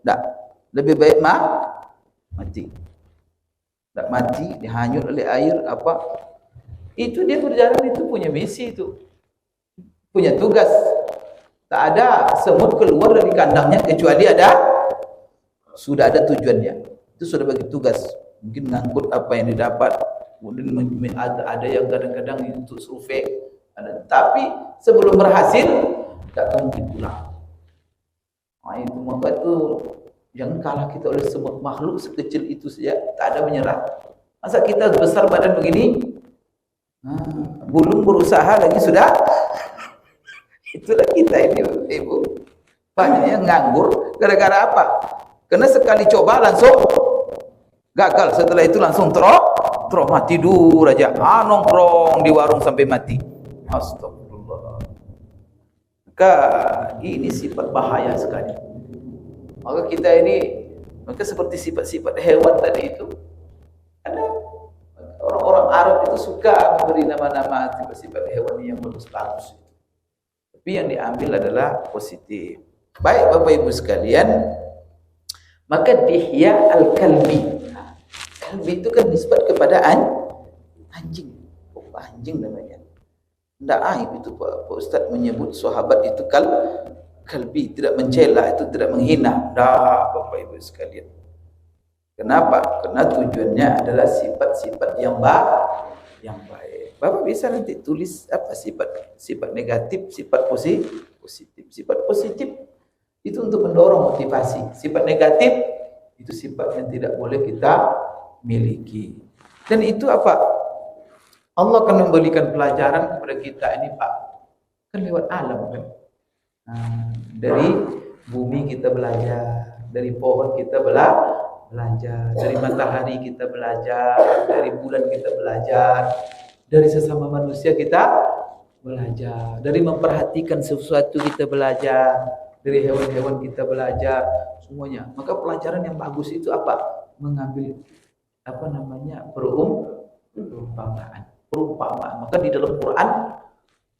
Tidak. Lebih baik mati. Tak mati, dihanyut oleh air apa? Itu dia berjalan, itu punya misi, itu punya tugas. Tak ada semut keluar dari kandangnya kecuali sudah ada tujuannya. Itu sudah bagi tugas. Mungkin ngangkut apa yang didapat. Kemudian ada yang kadang-kadang untuk survei. Tapi sebelum berhasil, tak mungkin pulang. Itu maka itu jangan kalah kita oleh semut, makhluk sekecil itu saja tak ada menyerah. Masa kita besar badan begini, belum berusaha lagi sudah. Itulah kita ini Ibu. Banyak yang nganggur gara-gara apa? Karena sekali coba langsung gagal, setelah itu langsung trauma, tidur aja, nongkrong di warung sampai mati. Astagfirullah. Maka ini sifat bahaya sekali. Maka kita ini, maka seperti sifat-sifat hewan tadi itu, ada orang-orang Arab itu suka memberi nama-nama sifat-sifat hewan yang bagus-bagus. Tapi yang diambil adalah positif. Baik Bapak Ibu sekalian, maka Dihya al-Kalbi. Kalbi itu kan nisbat kepada anjing. Anjing namanya. Tidak aib itu Pak Ustaz menyebut sahabat itu kalbi, tidak mencela, itu tidak menghina. Dah Bapak Ibu sekalian. Kenapa? Karena tujuannya adalah sifat-sifat yang baik. Bapak bisa nanti tulis apa sifat negatif, sifat positif. Sifat positif itu untuk mendorong motivasi. Sifat negatif itu sifat yang tidak boleh kita miliki. Dan itu apa? Allah akan memberikan pelajaran kepada kita ini Pak. Kan lewat alam kan. Dari bumi kita belajar, dari pohon kita belajar, dari matahari kita belajar, dari bulan kita belajar, dari sesama manusia kita belajar, dari memperhatikan sesuatu kita belajar, dari hewan-hewan kita belajar, semuanya. Maka pelajaran yang bagus itu apa? Mengambil perumpamaan. Maka di dalam Quran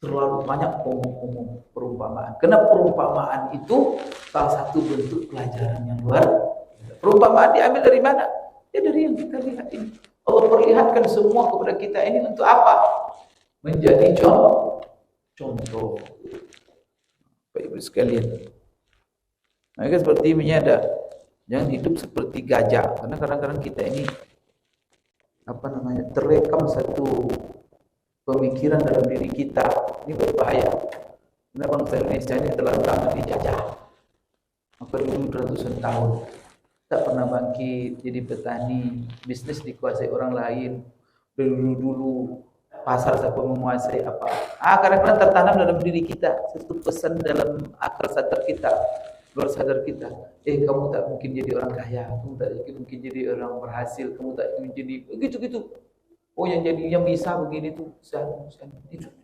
terlalu banyak umum perumpamaan. Karena perumpamaan itu salah satu bentuk pelajaran yang luar. Perumpamaan diambil dari mana? Ya dari yang kita lihat ini. Allah perlihatkan semua kepada kita ini untuk apa? Menjadi contoh. Bapak Ibu sekalian. Maka seperti ini ada. Jangan hidup seperti gajah. Karena kadang-kadang kita ini terrekam satu pemikiran dalam diri kita. Ini berbahaya. Karena bangsa Indonesia ini telah lama dijajah. Maka dulu ratusan tahun tak pernah bangkit jadi petani, bisnis dikuasai orang lain. Dulu pasar siapa menguasai apa. Kadang-kadang tertanam dalam diri kita satu pesan dalam akal sadar kita, luar sadar kita. Kamu tak mungkin jadi orang kaya, kamu tak mungkin jadi orang berhasil, kamu tak mungkin jadi begitu-gitu. Yang bisa begini tuh,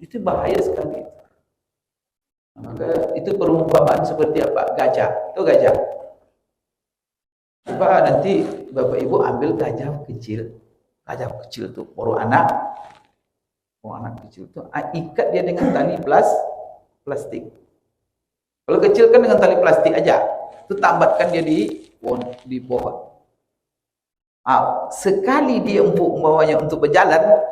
itu bahaya sekali. Maka itu perumpamaan seperti apa? Gajah. Itu gajah. Coba nanti Bapak Ibu ambil gajah kecil. Gajah kecil itu baru anak kecil itu ikat dia dengan tali plastik. Kalau kecil kan dengan tali plastik aja. Itu tambatkan dia di pohon. Sekali dia membawanya untuk berjalan,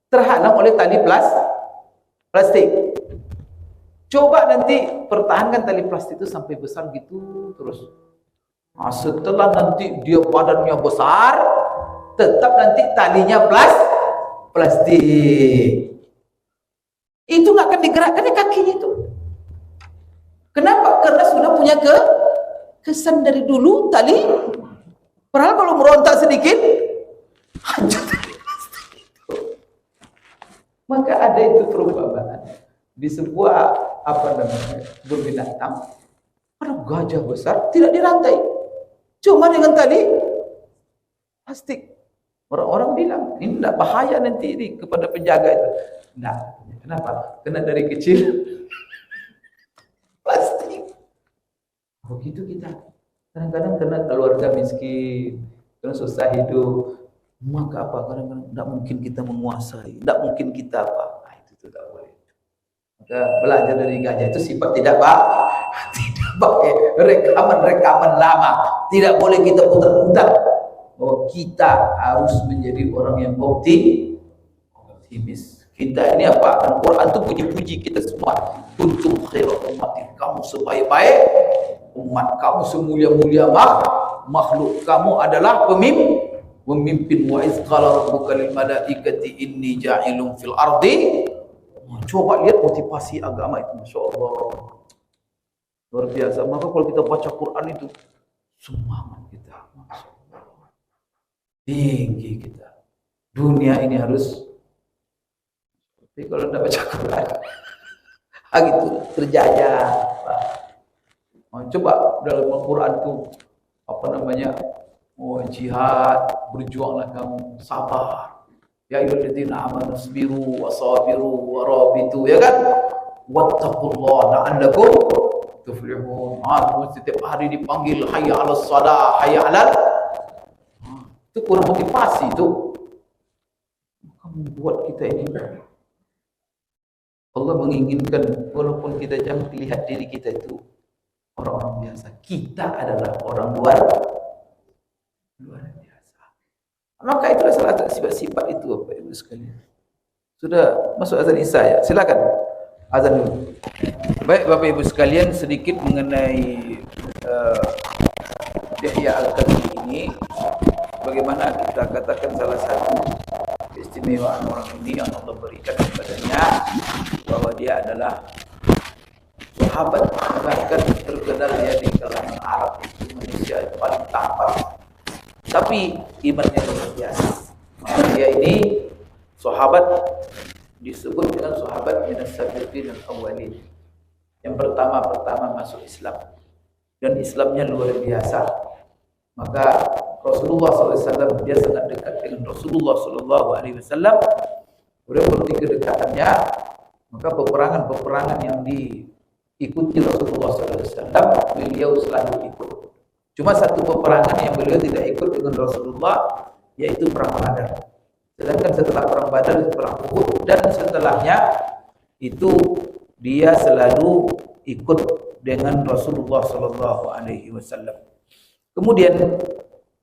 terhalang oleh tali plastik. Coba nanti pertahankan tali plastik itu sampai besar gitu terus. Setelah nanti dia badannya besar, tetap nanti talinya plastik. Itu nggak akan digerakkan kakinya itu. Kenapa? Karena sudah punya kesan dari dulu tali. Padahal kalau merontak sedikit, hancur tali plastik itu. Maka ada itu perumpamaan di sebuah berbinatang. Ada gajah besar tidak dirantai, cuma dengan tali plastik. Orang-orang bilang ini tidak bahaya nanti ini kepada penjaga itu. Nah, kenapa? Karena dari kecil plastik. Begitu kita. Kadang-kadang karena keluarga miskin, karena susah hidup, maka kadang-kadang tidak mungkin kita menguasai, tidak mungkin kita itu tidak boleh. Maka belajar dari gajah itu sifat tidak pakai rekaman lama, tidak boleh kita putar-putar. Bahwa kita harus menjadi orang yang optimis. Kita ini Al-Quran itu puji-puji kita semua. Kuntum khairu ummatin, kamu sebaik-baik umat, kamu semulia-mulia makhluk, kamu adalah pemimpin. Wa iz qala rabbuka lil malaikati inni ja'ilun fil ardi. Coba lihat motivasi agama itu, masyaallah, luar biasa. Maka kalau kita baca Quran itu semangat kita, masyaallah, tinggi kita. Dunia ini harus, tapi kalau tidak baca Quran gitu terjajah. Coba dalam Al-Quran itu jihad, berjuanglah kamu, sabar. Ya ayyuhalladzina amanu sabiru wasabiru warabitu, ya kan? Wattaqullaha la'allakum tuflihun. Setiap hari dipanggil hayya 'alas shalah, hayya 'alal. Itu kurang motivasi itu. Kamu buat kita ini. Allah menginginkan walaupun kita jangan lihat diri kita itu orang-orang biasa, kita adalah orang luar biasa. Maka itulah salah satu sifat-sifat itu, Bapak Ibu sekalian. Sudah masuk azan Isya ya? Silakan azan dulu. Baik Bapak Ibu sekalian, sedikit mengenai Yahya Al-Kalbi ini. Bagaimana kita katakan salah satu keistimewaan orang ini yang Allah berikan kepadanya, bahwa dia adalah sahabat, bahkan terkenal dia di kalangan Arab itu manusia yang paling tampan, tapi imannya luar biasa. Maka dia ini sahabat, disebut dengan sahabat minas sabiqin al-awwalin, yang pertama masuk Islam, dan Islamnya luar biasa. Maka Rasulullah SAW, dia sangat dekat dengan Rasulullah SAW. Berarti kedekatannya, maka peperangan yang diikuti Rasulullah SAW, beliau selalu ikut. Cuma satu peperangan yang beliau tidak ikut dengan Rasulullah, yaitu perang Badar. Sedangkan setelah perang Badar, perang Uhud, dan setelahnya itu dia selalu ikut dengan Rasulullah SAW. Kemudian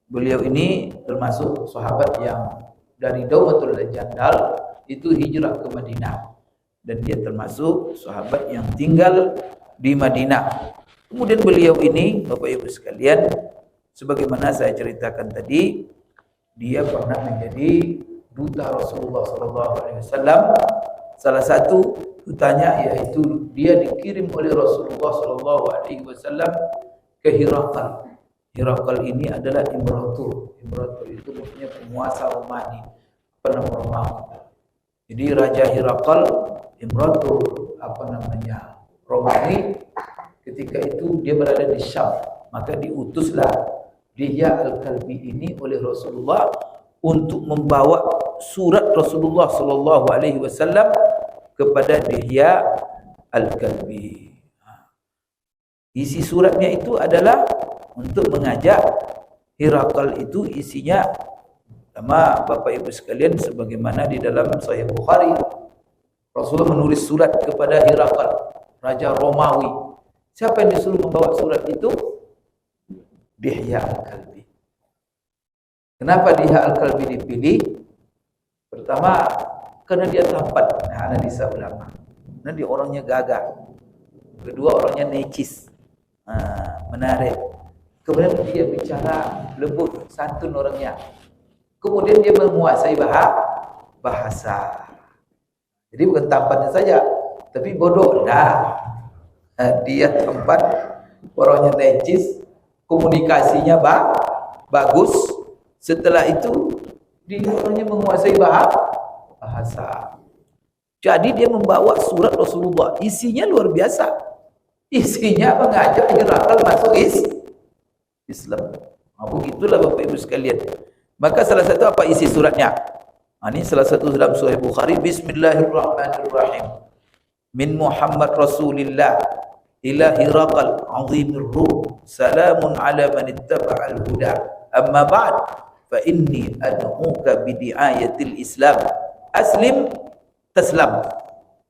Beliau ini termasuk sahabat yang dari Daumatul Jandal itu hijrah ke Madinah, dan dia termasuk sahabat yang tinggal di Madinah. Kemudian beliau ini, Bapak Ibu sekalian, sebagaimana saya ceritakan tadi, dia pernah menjadi duta Rasulullah SAW. Salah satu dutanya yaitu dia dikirim oleh Rasulullah SAW ke Hirakal. Hirakal ini adalah imperator. Imperator itu maksudnya penguasa Romawi, Romawi. Jadi Raja Hirakal, imperator Romawi, ketika itu dia berada di Syam, maka diutuslah Dihya Al-Kalbi ini oleh Rasulullah untuk membawa surat Rasulullah SAW kepada Dihya Al-Kalbi. Isi suratnya itu adalah untuk mengajak Hirakal itu, isinya sama Bapak Ibu sekalian sebagaimana di dalam Sahih Bukhari. Rasulullah menulis surat kepada Hirakal, Raja Romawi. Siapa yang disuruh membawa surat itu? Dihya Al-Kalbi. Kenapa Dihya Al-Kalbi dipilih? Pertama, karena dia tampan, analisa ulama. Karena dia orangnya gagah. Kedua, orangnya necis, menarik. Kemudian dia bicara lembut, santun orangnya. Kemudian dia menguasai bahasa. Jadi bukan tampannya saja, tapi bodoh. Dia tampan, orangnya necis, komunikasinya bagus. Setelah itu dia orangnya menguasai bahasa. Jadi dia membawa surat Rasulullah, isinya luar biasa. Isinya mengajak Hirakal masuk Islam. Begitulah Bapak Ibu sekalian. Maka salah satu apa isi suratnya? Ini salah satu dalam Sahih Bukhari. Bismillahirrahmanirrahim. Min Muhammad Rasulillah ila Hirakal azimir Rum. Salamun ala man ittaba'al huda. Amma ba'd fa inni ad'uka bidi'ayatil Islam. Aslim taslam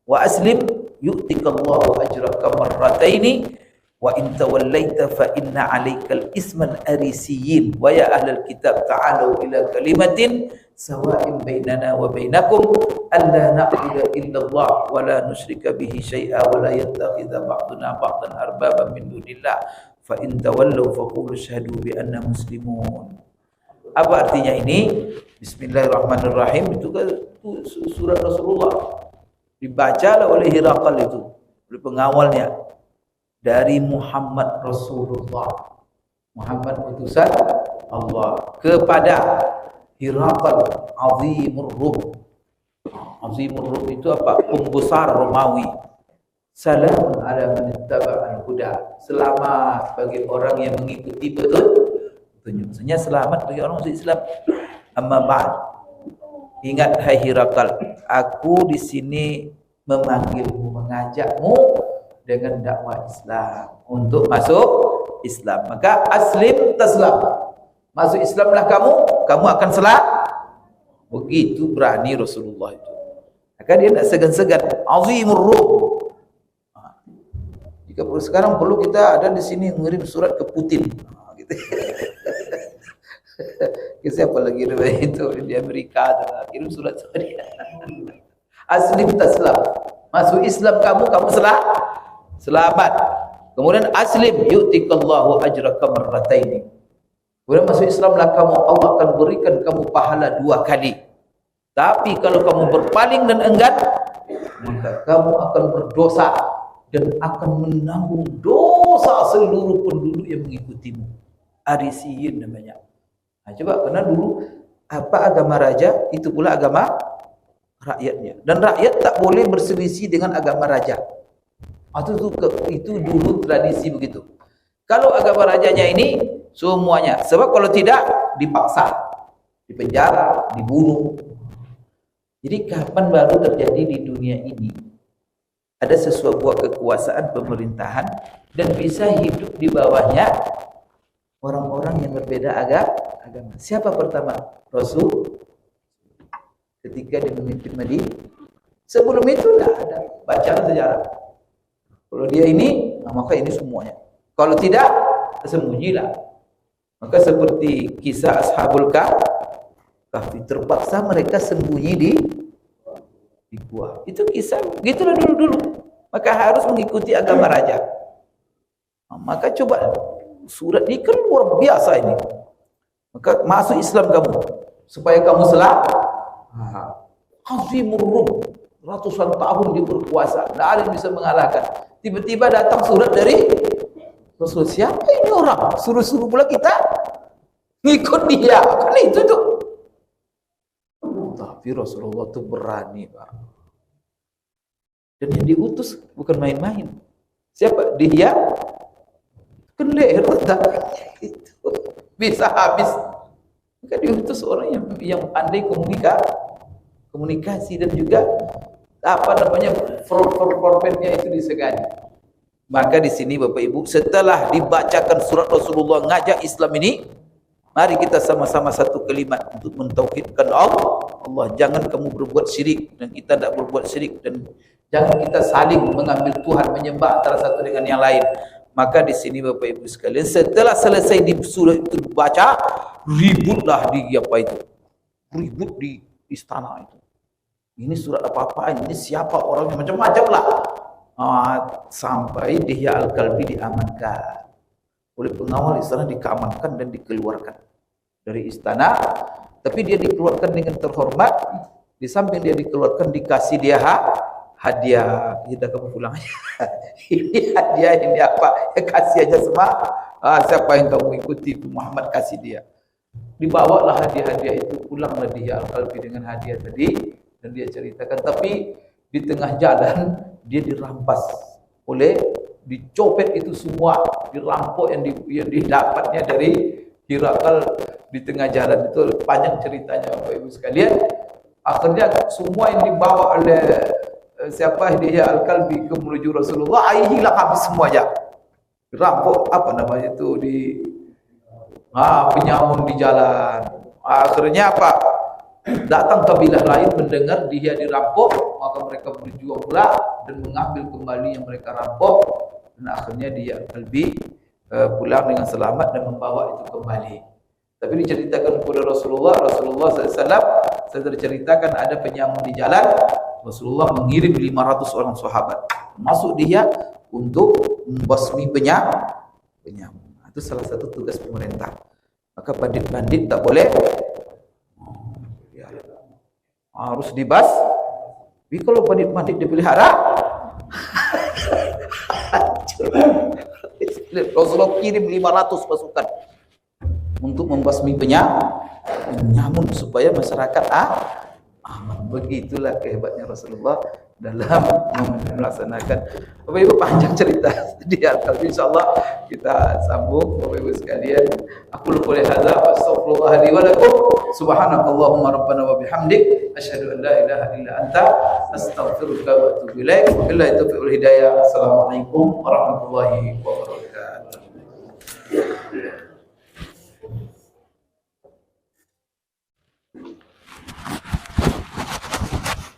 wa aslim yu'tikallahu ajraka marrataini wa in tawallaita fa inna 'alaikal ismal arisiyin wa ya ahlal kitab ta'alu ila kalimatin sawa'in bainana wa bainakum alla na'budu illallah wa la nusyrika bihi syai'a wa la yattakhidha ba'duna ba'dan arbaban min dunillah fa in tawallaw faqulu asyhadu bi anna muslimun. Apa artinya ini? Bismillahirrahmanirrahim itu surat Rasulullah dibacalah oleh Hirakal itu, oleh pengawalnya, dari Muhammad Rasulullah, Muhammad utusan Allah, kepada Hirakal azimur Rum. Azimur Rum itu apa? Pembesar Romawi. Salam ala man ittaba'al huda. Selamat bagi orang yang mengikuti petunjuk. Maksudnya selamat bagi orang masuk Islam. Amma ba'd. Ingat hai Hirakal, aku di sini memanggilmu, mengajakmu dengan dakwah Islam untuk masuk Islam. Maka aslim taslam. Masuk Islamlah kamu akan selamat. Begitu berani Rasulullah itu. Maka dia tidak segan-segan. Azimur Rum. Jika sekarang perlu kita ada di sini mengirim surat ke Putin. Gitu. Siapa lagi itu di Amerika, kirim surat sama dia. Aslim taslam. Masuk Islam kamu selamat. Kemudian aslim yu'tikallahu ajraka marrataini. Kemudian masuk Islamlah kamu, Allah akan berikan kamu pahala 2 kali. Tapi kalau kamu berpaling dan enggan, maka kamu akan berdosa dan akan menanggung dosa seluruh penduduk yang mengikutimu. Arisiyin namanya. Coba, karena dulu apa agama raja, itu pula agama rakyatnya. Dan rakyat tak boleh berselisih dengan agama raja. Itu dulu tradisi begitu. Kalau agama rajanya ini semuanya. Sebab kalau tidak dipaksa, dipenjara, dibunuh. Jadi kapan baru terjadi di dunia ini ada sebuah kekuasaan pemerintahan dan bisa hidup di bawahnya orang-orang yang berbeda agama. Siapa pertama? Rasul ketika dia memimpin Madinah. Sebelum itu tidak ada. Baca sejarah. Kalau dia ini, maka ini semuanya. Kalau tidak, tersembunyilah. Maka seperti kisah Ashabul Kahfi, terpaksa mereka sembunyi di gua. Itu kisah, gitulah dulu-dulu. Maka harus mengikuti agama raja. Maka coba surat ini kan luar biasa ini. Maka masuk Islam kamu supaya kamu selamat. Azimur Rum, ratusan tahun dia berkuasa, tidak ada yang bisa mengalahkan. Tiba-tiba datang surat dari Rasul. Siapa ini orang? Suruh-suruh pula kita ngikut dia. Kan itu tuh. Tapi Rasulullah itu berani, Pak. Dan yang diutus bukan main-main. Siapa? Dia kan leher itu bisa habis. Maka diutus orang yang pandai komunikasi dan juga formatnya itu disegani. Maka di sini Bapak Ibu, setelah dibacakan surat Rasulullah ngajak Islam ini, mari kita sama-sama satu kalimat untuk mentauhidkan Allah. Jangan kamu berbuat syirik dan kita tidak berbuat syirik, dan jangan kita saling mengambil Tuhan, menyembah antara satu dengan yang lain. Maka di sini Bapak Ibu sekalian, setelah selesai di surah itu dibaca, ributlah ribut di istana itu. Ini surat apa-apaan, ini siapa orangnya, macam-macam lah. Sampai Dihya Al-Kalbi diamankan oleh pengawal istana, dikeamankan dan dikeluarkan dari istana. Tapi dia dikeluarkan dengan terhormat. Di samping dia dikeluarkan, dikasih dia hadiah. Kita kamu pulang aja. Ini hadiah, ini apa? Ya kasih aja semua. Siapa yang kamu ikuti, Muhammad kasih dia. Dibawalah hadiah-hadiah itu, pulanglah Dihya Al-Kalbi dengan hadiah tadi. Dan dia ceritakan, tapi di tengah jalan dia dirampas dicopet itu semua, dirampok yang didapatnya dari Hirakal di tengah jalan. Itu panjang ceritanya Bapak Ibu sekalian. Akhirnya semua yang dibawa oleh Dihya Al-Kalbi ke menuju Rasulullah, hilang habis semuanya. Dirampok penyamun di jalan. Akhirnya datang kabilah lain mendengar Dihya dirampok, maka mereka berjuang pula dan mengambil kembali yang mereka rampok. Dan akhirnya Dihya Al-Kalbi pulang dengan selamat dan membawa itu kembali. Tapi diceritakan kepada Rasulullah SAW, saya terceritakan ada penyamun di jalan. Rasulullah mengirim 500 orang sahabat masuk Dihya untuk membasmi penyamun. Itu salah satu tugas pemerintah. Maka bandit-bandit tak boleh, harus dibas. Tapi kalau bandit-bandit dipelihara, Rasulullah kirim 500 pasukan untuk membasmi penyamun supaya masyarakat aman. Begitulah kehebatnya Rasulullah dalam melaksanakan. Bapak Ibu, panjang cerita di Al-Kalbi, insyaallah kita sambung Bapak Ibu sekalian. Aku qouli hadza wa astaghfirullah li wa lakum. Subhanakallahumma rabbana wa bihamdik asyhadu an la ilaha illa anta astaghfiruka wa atubu ilaik. Wabillahi taufiq wal hidayah. Assalamualaikum warahmatullahi wabarakatuh.